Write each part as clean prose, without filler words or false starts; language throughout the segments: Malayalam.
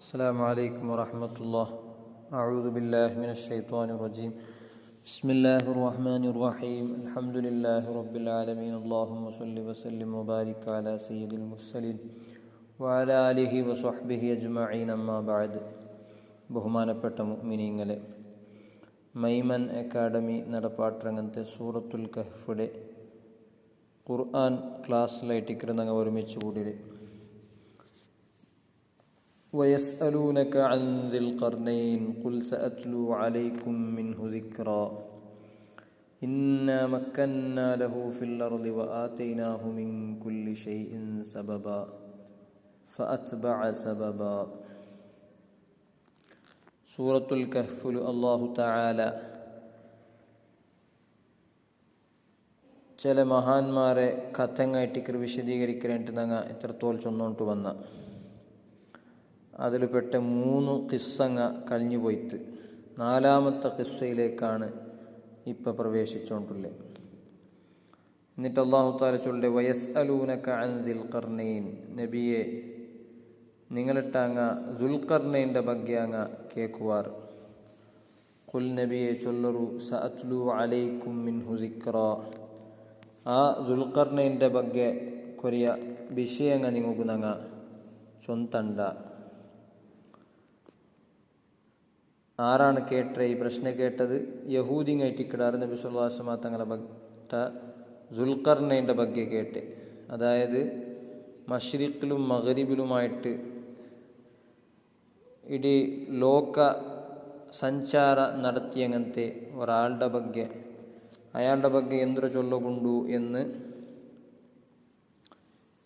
السلام عليكم ورحمة الله. أعوذ بالله من الشيطان الرجيم. بسم الله الرحمن الرحيم. الحمد لله رب العالمين. اللهم صل وسلم وبارك على سيد المرسلين وعلى آله وصحبه أجمعين. أما بعد. ബഹുമാനപ്പെട്ട മുഅ്മിനീങ്ങളെ, മൈമൻ അക്കാഡമി നടപ്പാട്ടരംഗത്തെ സൂറത്തുൽ കഹ്ഫിലെ ഖുർആൻ ക്ലാസ്സിലായിട്ടിരുന്നങ്ങ് ഒരുമിച്ച് കൂടിയത്. ويسألونك عن ذي القرنين قل سأتلو عليكم منه ذكرا إنا مكنا له في الأرض وآتيناه من كل شيء سببا فأتبع سببا. സൂറത്തുൽ കഹ്ഫിൽ അല്ലാഹു തആല ചില മഹാന്മാരെ കഥങ്ങായിട്ടിക്കർ വിശദീകരിക്കാനായിട്ട് ഞങ്ങൾ എത്രത്തോളം ചൊന്നോണ്ട് വന്ന അതിൽ പെട്ട 3 ഖിസ്സങ്ങ കഴിഞ്ഞു പോയിട്ട് 4ാമത്തെ ഖിസ്സയിലേക്കാണ് ഇപ്പം പ്രവേശിച്ചുകൊണ്ടുള്ളത്. എന്നിട്ട് അല്ലാഹു തആല ചൊല്ലെ വയസ്അലൂനക അൻ ദിൽ ഖർനൈൻ, നബിയെ നിങ്ങളിട്ടങ്ങ ദുൽഖർനൈൻ്റെ ಬಗ್ಗೆ അങ്ങ കേൾക്കുവാർ. ഖുൽ, നബിയെ ചൊല്ലറു, സഅത്ലു അലൈക്കും മിൻഹു സിക്റാ, ആ ദുൽഖർനൈൻ്റെ ಬಗ್ಗೆ കൊറിയ വിഷയങ്ങ നിങ്ങൾക്ക് ഞങ്ങ ചൊന്തണ്ട. ആരാണ് കേട്ടത് ഈ പ്രശ്നം കേട്ടത്? യഹൂദിങ്ങായിട്ടിക്കിടാറ് നബി സല്ലല്ലാഹു അലൈഹി വസല്ലം തങ്ങളെ ബട്ട ദുൽഖർനൈൻ്റെ ಬಗ್ಗೆ കേട്ടെ. അതായത് മശ്രിഖിലും മഗ്രിബിലുമായിട്ട് ഇടീ ലോക സഞ്ചാര നടത്തിയങ്ങനത്തെ ഒരാളുടെ ಬಗ್ಗೆ അയാളുടെ ಬಗ್ಗೆ എന്തൊരു ചൊല്ലുകൊണ്ടു എന്ന്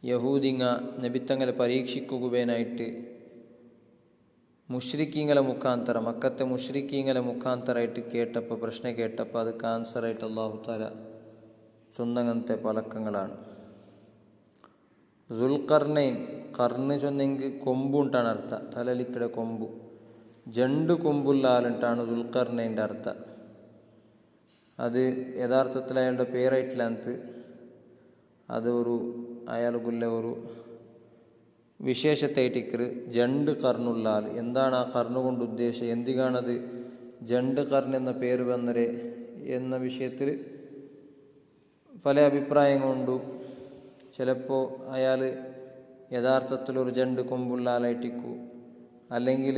യഹൂദിങ്ങ നബിത്തങ്ങളെ പരീക്ഷിക്കുകയായിട്ട് മുശ്രിക്കീങ്ങളെ മുഖാന്തരം, മക്കത്തെ മുശ്രിക്കീങ്ങളെ മുഖാന്തരമായിട്ട് കേട്ടപ്പോൾ, പ്രശ്നം കേട്ടപ്പോൾ അത് കാൻസറായിട്ട് അല്ലാഹു തആല ചൊന്നങ്ങനത്തെ പലക്കങ്ങളാണ്. ദുൽഖർനൈൻ, കർണ് ചൊന്നെങ്കിൽ കൊമ്പുണ്ടാണ് അർത്ഥ, തലലിക്കടെ കൊമ്പു, ജണ്ട് കൊമ്പുള്ള ആളിട്ടാണ് ദുൽഖർനൈൻ്റെ അർത്ഥ. അത് യഥാർത്ഥത്തിൽ അയാളുടെ പേരായിട്ടില്ലാത്ത, അത് അയാൾക്കുള്ള ഒരു വിശേഷത്തായിട്ടിക്കറ് ജണ്ട് കർണുള്ള ആൾ. എന്താണ് ആ കർണു കൊണ്ട് ഉദ്ദേശം, എന്തിനാണത് ജണ്ട് കർണ് എന്ന പേര് വന്നരെ എന്ന വിഷയത്തിൽ പല അഭിപ്രായങ്ങളുണ്ട്. ചിലപ്പോൾ അയാൾ യഥാർത്ഥത്തിൽ ഒരു ജണ്ട് കൊമ്പുള്ള ആളായിട്ടിക്കൂ, അല്ലെങ്കിൽ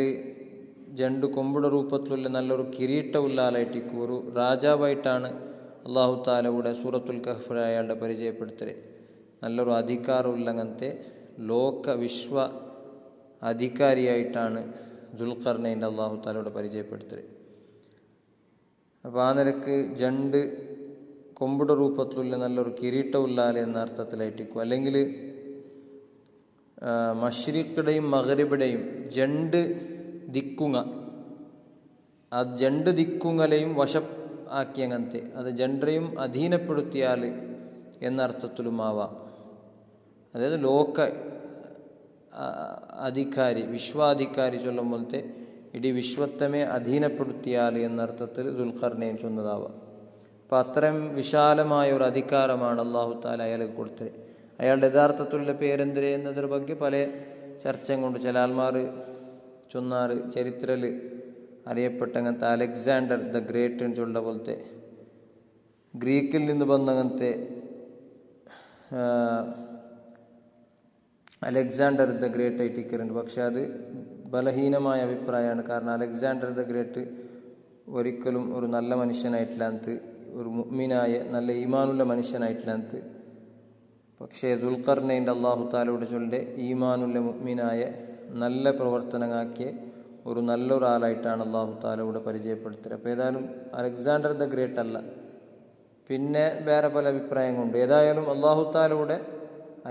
ജണ്ട് കൊമ്പുടെ രൂപത്തിലുള്ള നല്ലൊരു കിരീട്ടമുള്ള ആളായിട്ടിക്കൂ, ഒരു രാജാവായിട്ടാണ് അല്ലാഹു തആല ഇവിടെ സൂറത്തുൽ കഹ്ഫിൽ അയാളുടെ പരിചയപ്പെടുത്തൽ. നല്ലൊരു അധികാരമുള്ള അങ്ങനത്തെ ലോക വിശ്വ അധികാരിയായിട്ടാണ് ദുൽഖർനൈൻ്റെ അല്ലാഹു തആലയുടെ പരിചയപ്പെടുത്തൽ. അപ്പോൾ ആ നിലക്ക് ജണ്ട് കൊമ്പുടെ രൂപത്തിലുള്ള നല്ലൊരു കിരീട്ടമുള്ള ആൾ എന്ന അർത്ഥത്തിലായിട്ടിക്കും, അല്ലെങ്കിൽ മശ്രിഖിടെയും മഗ്രിബിടെയും ജണ്ട് ദിക്കുങ്ങ, ആ ജണ്ട് ദിക്കുങ്ങലെയും വശം ആക്കി അങ്ങനത്തെ, അത് ജണ്ടരെയും അധീനപ്പെടുത്തിയാൽ എന്ന അർത്ഥത്തിലുമാവാം. അതായത് ലോക അധികാരി, വിശ്വാധികാരി ചൊല്ലുമ്പോഴത്തെ ഇടീ വിശ്വത്തമേ അധീനപ്പെടുത്തിയാൽ എന്നർത്ഥത്തിൽ ദുൽഖർനൈൻ ചൊന്നതാവാം. അപ്പം അത്രയും വിശാലമായ ഒരു അധികാരമാണ് അല്ലാഹു തആല അയാൾക്ക് കൊടുത്തത്. അയാളുടെ യഥാർത്ഥത്തിലുള്ള പേരെന്തര് എന്നതിനെ ಬಗ್ಗೆ പല ചർച്ചയും കൊണ്ട് ചില ആൾമാർ ചൊന്നാറ്, ചരിത്രത്തിൽ അറിയപ്പെട്ട അങ്ങനത്തെ അലക്സാണ്ടർ ദ ഗ്രേറ്റ് എന്ന് ചൊല്ല പോലത്തെ ഗ്രീക്കിൽ നിന്ന് വന്നങ്ങനത്തെ അലക്സാണ്ടർ ദ ഗ്രേറ്റ് ആയിട്ട് ഇക്കറുണ്ട്. പക്ഷെ അത് ബലഹീനമായ അഭിപ്രായമാണ്. കാരണം അലക്സാണ്ടർ ദ ഗ്രേറ്റ് ഒരിക്കലും ഒരു നല്ല മനുഷ്യനായിട്ടില്ലാത്ത, ഒരു മുഅ്മിനായ നല്ല ഈമാനുള്ള മനുഷ്യനായിട്ടില്ലാത്ത. പക്ഷേ ദുൽഖർനൈൻ്റെ അല്ലാഹു തആലയുടെ ചൊല്ലെ ഈമാനുള്ള മുഅ്മിനായ നല്ല പ്രവർത്തനമാക്കിയ ഒരു നല്ലൊരാളായിട്ടാണ് അല്ലാഹു തആലയുടെ പരിചയപ്പെടുത്തുന്നത്. അപ്പോൾ ഏതായാലും അലക്സാണ്ടർ ദ ഗ്രേറ്റ് അല്ല, പിന്നെ വേറെ പല അഭിപ്രായങ്ങളുണ്ട്. ഏതായാലും അല്ലാഹു തആലയുടെ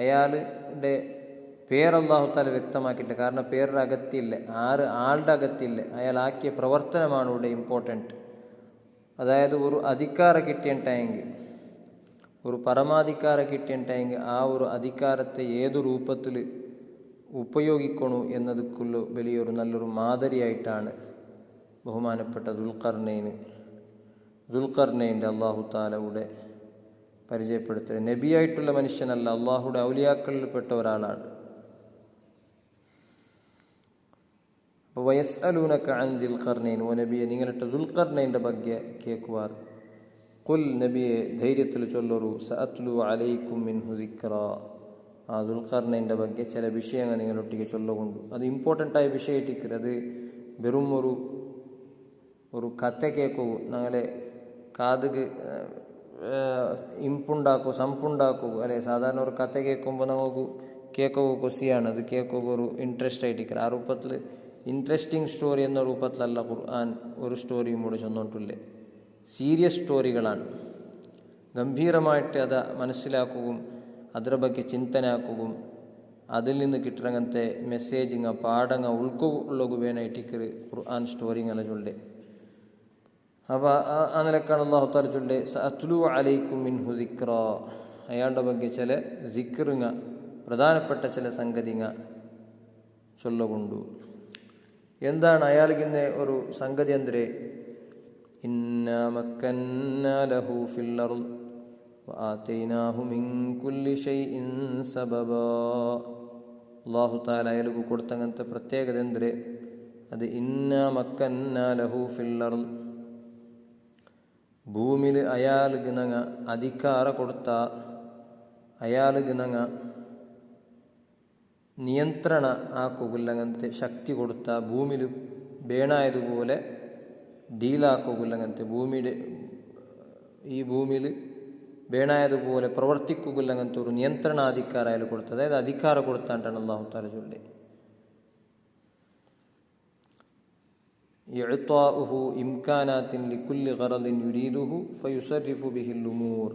അയാളുടെ പേര് അല്ലാഹു തആല വ്യക്തമാക്കിയില്ല. കാരണം പേരുടെ അകത്തില്ല, ആളുടെ അകത്തില്ല, അയാൾ ആക്കിയ പ്രവർത്തനമാണ് ഇവിടെ ഇമ്പോർട്ടൻറ്റ്. അതായത് ഒരു അധികാരം കിട്ടിയിട്ടെങ്കിൽ, ഒരു പരമാധികാരം കിട്ടിയിട്ടെങ്കിൽ ആ ഒരു അധികാരത്തെ ഏതു രൂപത്തിൽ ഉപയോഗിക്കണു എന്നതൊക്കെയുള്ള വലിയൊരു നല്ലൊരു മാതരിയായിട്ടാണ് ബഹുമാനപ്പെട്ട ദുൽഖർനൈൻ്റെ അല്ലാഹു തആലയുടെ പരിചയപ്പെടുത്തുക. നബിയായിട്ടുള്ള മനുഷ്യനല്ല, അല്ലാഹുയുടെ ഔലിയാക്കളിൽപ്പെട്ട ഒരാളാണ്. അപ്പോൾ വയസ്അലൂനക അൻ ദുൽഖർനൈൻ, ഓ നബിയെ നിങ്ങളിട്ട് ദുൽഖർനൈൻ്റെ ಬಗ್ಗೆ കേൾക്കുവാർ. ഖുൽ നബിയെ ധൈര്യത്തിൽ ചൊല്ലൊരു സഅത്ലു അലൈക്കും മിൻഹു ദിക്റ, ആ ദുൽഖർനൈൻ്റെ ಬಗ್ಗೆ ചില വിഷയങ്ങൾ നിങ്ങളൊട്ടിಗೆ ചൊല്ലുകൊണ്ടു. അത് ഇമ്പോർട്ടൻ്റായ വിഷയമായിട്ടിരിക്കും. അത് വെറും ഒരു കഥ കേൾക്കൂ, ഞങ്ങളെ കാതുക്ക് ഇമ്പുണ്ടാക്കൂ സംപുണ്ടാക്കൂ അല്ലെ. സാധാരണ ഒരു കഥ കേൾക്കുമ്പോൾ നമുക്ക് കേൾക്കുക കൊസിയാണ്, അത് കേൾക്കുക ഒരു ഇൻട്രസ്റ്റ് ആയിട്ടിരിക്കുക. ആ രൂപത്തിൽ ഇൻട്രസ്റ്റിംഗ് സ്റ്റോറി എന്ന രൂപത്തിലല്ല ഖുർആൻ ഒരു സ്റ്റോറിയും കൂടെ ചൊന്നിട്ടില്ലേ. സീരിയസ് സ്റ്റോറികളാണ്. ഗംഭീരമായിട്ട് അത് മനസ്സിലാക്കുകയും ಅದರ ಬಗ್ಗೆ ಚಿಂತನೆ ಹಾಕುವು, അതിൽ നിന്ന് കിട്ടുന്നങ്ങനത്തെ മെസ്സേജിങ്ങ പാഠങ്ങ ഉൾക്കൊള്ളുകയായിട്ടിക്കറ് ഖുർആൻ സ്റ്റോറിങ്ങല്ല ചൊല്ലെ. അപ്പോൾ ആ നിലക്കാണ് അല്ലാഹു തആല ചൊല്ലെ സഅത്ലു അലൈക്കും മിൻഹു ദിക്റ, അയാളുടെ ಬಗ್ಗೆ ചില ദിക്റുങ്ങ പ്രധാനപ്പെട്ട ചില സംഗതിങ്ങ ചൊല്ലുകൊണ്ടു. എന്താണ് അയാൾക്കിന്നെ ഒരു സംഗതി ಅಂದರೆ ഇന്നാ മക്കന്നാ ലഹു ഫിൽ അർദ് വആതൈനാഹു മിൻ കുല്ലി ഷൈഇൻ സബബാ. അല്ലാഹു തആല അയാൾക്ക് കൊടുത്തങ്ങനത്തെ പ്രത്യേകത ಅಂದರೆ അത് ഇന്നാ മക്കന്നാ ലഹു ഫിൽ അർദ്, ഭൂമിയിൽ അയാൾക്ക് നങ്ങ അധികാര കൊടുത്ത, അയാൾക്ക് നങ്ങ നിയന്ത്രണ ആക്കുകില്ലങ്ങനത്തെ ശക്തി കൊടുത്ത, ഭൂമിയിൽ ಬೇಣಾയതുപോലെ ഡീലാക്കുകില്ലങ്ങനത്തെ, ഈ ഭൂമിയിൽ ಬೇಣಾയതുപോലെ പ്രവർത്തിക്കുകില്ലങ്ങനത്തെ ഒരു നിയന്ത്രണാധികാരം അയാൾ കൊടുത്തത്. അതായത് അധികാരം കൊടുത്താണ്ടാണ് അല്ലാഹു തആല ചൊല്ലെ ഇഅ്താഉഹു ഇംകാനാത്തിൻ ലികുല്ലി ഗറദിൻ യുരീദുഹു ഫയുസർരിഫു ബിഹിൽ ഉമൂർ,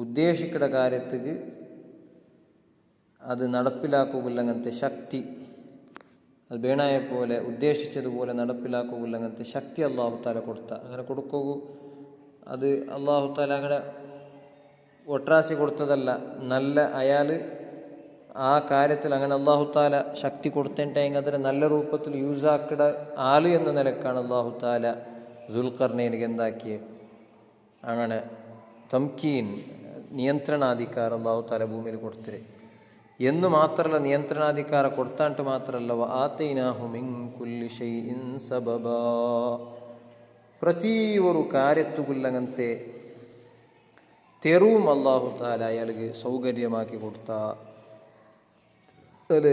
ഉദ്ദേശിക്കുന്ന കാര്യത്തിക്ക് അത് നടപ്പിലാക്കുകില്ലങ്ങനത്തെ ശക്തി, അത് ಬೇಣಾയ പോലെ ഉദ്ദേശിച്ചതുപോലെ നടപ്പിലാക്കുകില്ലങ്ങനത്തെ ശക്തി അല്ലാഹു തആല കൊടുത്ത. അങ്ങനെ കൊടുക്കൂ, അത് അല്ലാഹു തആല അങ്ങനെ ഒട്രാസി കൊടുത്തതല്ല, നല്ല അയാൾ ആ കാര്യത്തിൽ അങ്ങനെ അല്ലാഹു തആല ശക്തി കൊടുത്തിട്ടുണ്ടെങ്കിൽ അതിനെ നല്ല രൂപത്തിൽ യൂസ് ആക്കിയ ആൾ എന്ന നിലക്കാണ് അല്ലാഹു തആല ദുൽഖർനൈനിಗೆ എന്താക്കിയത്, അങ്ങനെ തംകീൻ നിയന്ത്രണാധികാരം അല്ലാഹു തആല ഭൂമിയിൽ കൊടുത്തിരെ എന്ന് മാത്രമല്ല, നിയന്ത്രണാധികാരം കൊടുത്താണ്ട് മാത്രമല്ല വആതൈനാഹു മിൻ കുല്ലി ഷൈഇൻ സബബാ, പ്രതി ഒരു കാര്യത്തുകുല്ലങ്ങനത്തെ തെരുവും അല്ലാഹു തആല അയാൾക്ക് സൗകര്യമാക്കി കൊടുത്ത, അത്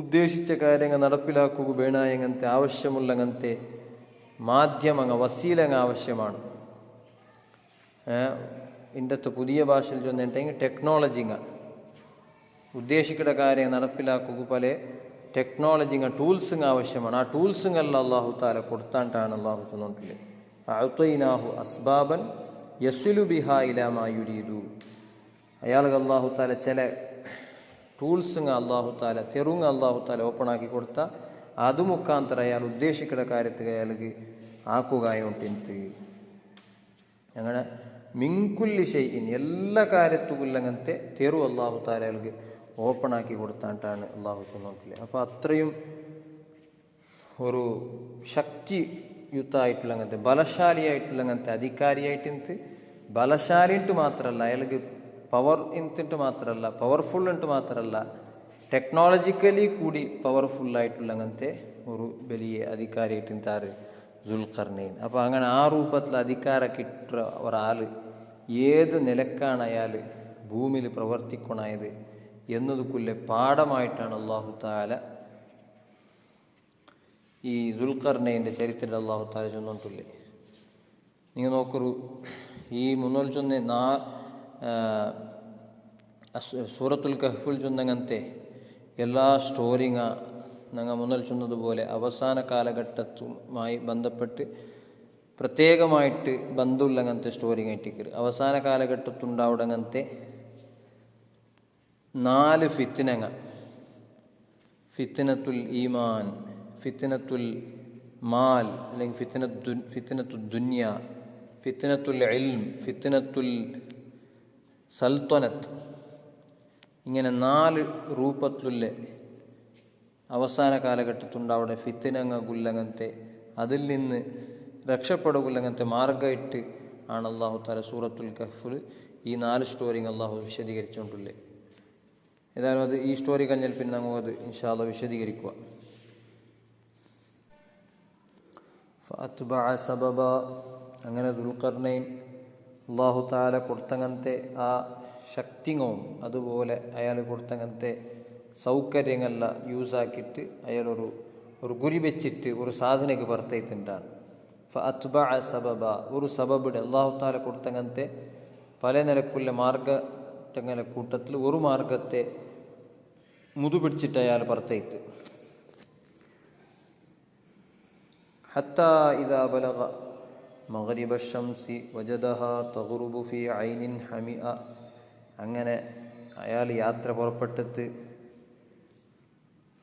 ഉദ്ദേശിച്ച കാര്യങ്ങൾ നടപ്പിലാക്കുക വേണായങ്ങനത്തെ ആവശ്യമുള്ളങ്ങനത്തെ മാധ്യമങ്ങ വസീലങ്ങ ആവശ്യമാണ്. ഇന്നത്തെ പുതിയ ഭാഷയിൽ ചൊന്നിട്ടുണ്ടെങ്കിൽ ടെക്നോളജിങ്ങ, ഉദ്ദേശിക്കുന്ന കാര്യം നടപ്പിലാക്കുക പല ടെക്നോളജിങ്ങ ടൂൾസിങ് ആവശ്യമാണ്. ആ ടൂൾസിങ്ങെല്ലാം അല്ലാഹു തആല കൊടുത്താണ്ടാണ് അല്ലാഹു ചൊന്നിട്ടുള്ളത് അഅ്തൈനാഹു അസ്ബാബൻ യസ്ലു ബിഹാ ഇലാ മാ യുരീദു, അയാൾക്ക് അല്ലാഹു തആല ചില ടൂൾസിങ് അല്ലാഹു തആല തെരുങ്ങ അല്ലാഹു തആല ഓപ്പൺ ആക്കി കൊടുത്ത, അത് മുഖാന്തര അയാൾ ഉദ്ദേശിക്കുന്ന കാര്യത്തിൽ അയാൾക്ക് ആക്കുകയുണ്ട്. അങ്ങനെ മിൻകുല്ലി ഷൈഇൻ എല്ലാ കാര്യത്തുകുല്ലങ്ങനത്തെ തെരു അല്ലാഹു തആല അയാൾക്ക് ഓപ്പൺ ആക്കി കൊടുത്താണ്ടാണ് അല്ലാഹു ചൊല്ലുന്നത്. അപ്പോൾ അത്രയും ഒരു ശക്തിയുക്തമായിട്ടുള്ള അങ്ങനത്തെ ബലശാലിയായിട്ടുള്ള അങ്ങനത്തെ അധികാരിയായിട്ട്, ബലശാലിട്ട് മാത്രമല്ല അയാൾക്ക് പവർ ഇന്നിട്ട് മാത്രമല്ല, പവർഫുൾ ഇട്ട് മാത്രമല്ല, ടെക്നോളജിക്കലി കൂടി പവർഫുള്ളായിട്ടുള്ള അങ്ങനത്തെ ഒരു വലിയ അധികാരിയായിട്ട് ദുൽഖർനൈൻ. അപ്പോൾ അങ്ങനെ ആ രൂപത്തിൽ അധികാരം കിട്ടുന്ന ഒരാൾ ഏത് നിലക്കാണ് അയാൾ ഭൂമിയിൽ പ്രവർത്തിക്കണത് എന്നതുക്കുള്ള പാഠമായിട്ടാണ് അല്ലാഹു തആല ഈ ദുൽഖർനൈൻ്റെ ചരിത്രത്തിൽ അല്ലാഹു തആല ചൊന്നിട്ടുള്ളത്. നിങ്ങൾ നോക്കൂ, ഈ മുന്നോൽ ചൊന്ന സൂറത്തുൽ കഹ്ഫിൽ ചൊന്നങ്ങനത്തെ എല്ലാ സ്റ്റോറിങ്ങ ഞങ്ങൾ മുന്നൽ ചൊന്നതുപോലെ അവസാന കാലഘട്ടത്തുമായി ബന്ധപ്പെട്ട് പ്രത്യേകമായിട്ട് ബന്ധമുള്ളങ്ങനത്തെ സ്റ്റോറിങ് ആയിട്ടിക്കറ്. അവസാന കാലഘട്ടത്തുണ്ടാവുടങ്ങനത്തെ 4 ഫിത്നങ്ങ, ഫിത്നത്തുൽ ഈമാൻ, ഫിത്നത്തുൽ മാൽ അല്ലെങ്കിൽ ഫിത്നത്തുൽ ദുനിയ, ഫിത്നത്തുൽ ഇൽം, ഫിത്നത്തുൽ സൽത്തനത്ത്, ഇങ്ങനെ 4 രൂപത്തിലുള്ള അവസാന കാലഘട്ടത്തുണ്ടാവുന്ന ഫിത്നങ്ങുല്ലങ്ങനത്തെ അതിൽ നിന്ന് രക്ഷപ്പെടുകയുള്ളങ്ങനത്തെ മാർഗമായിട്ട് ആണ് അല്ലാഹു തആല സൂറത്തുൽ കഹ്ഫിൽ ഈ 4 സ്റ്റോറിങ് അല്ലാഹു വിശദീകരിച്ചുകൊണ്ടുള്ളത്. ഏതായാലും അത് ഈ സ്റ്റോറി കഴിഞ്ഞാൽ പിന്നെ നമുക്കത് ഇൻഷാ അല്ലാഹ് വിശദീകരിക്കുക. ഫഅത്ബഅ സബബ. അങ്ങനെ ദുൽഖർനൈൻ അല്ലാഹു തആല കൊടുത്തങ്ങനത്തെ ആ ശക്തിയും അതുപോലെ അയാൾ കൊടുത്തങ്ങനത്തെ സൗകര്യങ്ങളെല്ലാം യൂസാക്കിയിട്ട് അയാളൊരു ഗുരി വെച്ചിട്ട് ഒരു സാധനയ്ക്ക് പുറത്തേത്തിണ്ടാണ്. ഫഅത്ബഅ സബബ, ഒരു സബബിടെ അല്ലാഹു തആല കൊടുത്തങ്ങനത്തെ പല നിലക്കുള്ള മാർഗങ്ങളുടെ കൂട്ടത്തിൽ ഒരു മാർഗത്തെ മുതുപിടിച്ചിട്ട് അയാൾ പുറത്തേത്ത്. ഹത്താ ഇദാ ബലഗ മഗ്രിബ ശംസി വജദഹാ തഗ്റുബു ഫീ ഐനിൻ ഹമിഅ. അങ്ങനെ അയാൾ യാത്ര പുറപ്പെട്ടിട്ട്